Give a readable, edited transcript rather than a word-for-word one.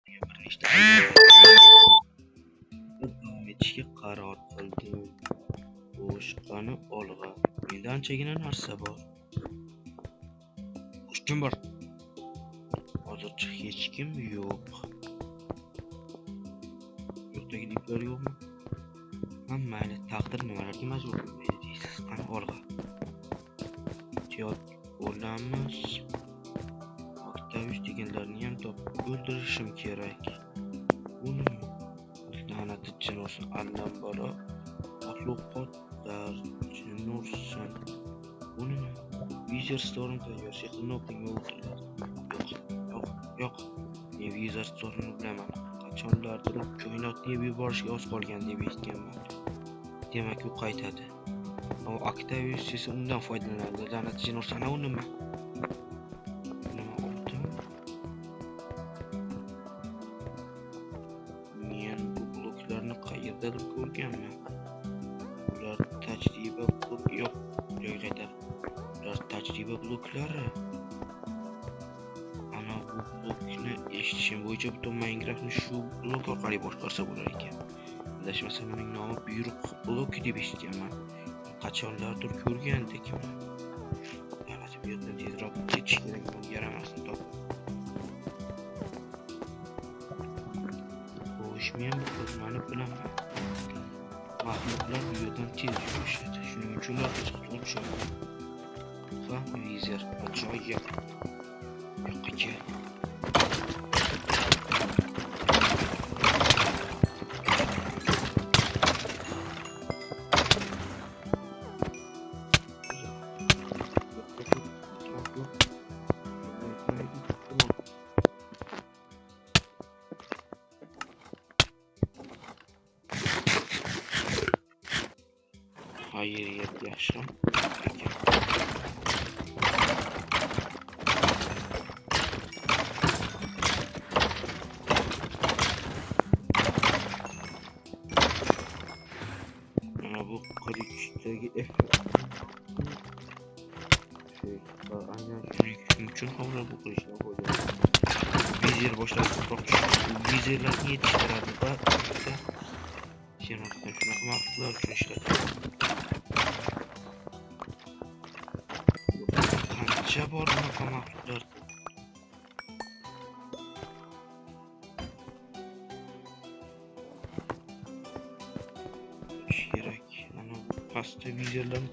bir nechta aylanmalarga davom etishga qaror qildim. Xo'sh, qani olg'a. Menda anchagina narsa bor. Kim bor? Hozircha hech kim yo'q. Yo'qdagi iplar yo'qmi? Mayli, taqdir nimalarga majbur qilmaydi deysiz. Qani olg'a. Ehtiyot bo'lamiz. Octavius deganlarni ham topib o'ldirishim kerak. Uni la'nati jin ursin, allambalo maxluqotlar jin ursin. Uni Wizard Storm tayyor sehrnokning o'ldiriladi. Yo'q. Men Wizard Stormni bilaman. Qachonlardir koinotni yeb yuborishga oz qolgan deb eshitganman. Demak, u qaytadi. Octavius esa undan foydalanadi. La'nati jin ursin, u nima? Oldim? Men bu bloklarni qayerdadir ko'rganman. Ular tajriba blok yo'q. Ular tajriba bloklari. Ana bu blokni eshitishim bo'yicha butun Minecraftni shu blok orqali boshqarsa bo'lar ekan. Adashmasam uning nomi buyruq bloki deb eshitganman. Qachonlardir ko'rgandekman. Albatta bu yerdan tezroq ketish kerak, buni yaramasini topib. Xo'sh, men bu qizmani bilaman. Maxluqlar bu yerdan tez yurishadi. Shuning uchun ular qiziqib tushadi. Va Wizard ajoyib. Yo'qqa kel. Xayriyat yaxshi. Mana bu qirichdagi aynan shuning uchun hozir bu qilichni qo'ydim. Vizer boshlab ko'proq vizerlarni yetishtiradi va shunaqa maxluqlar uchun ishlatadi. Qancha bor bunaqa maxluqlar? Kerak. Mana pastda vizerlarni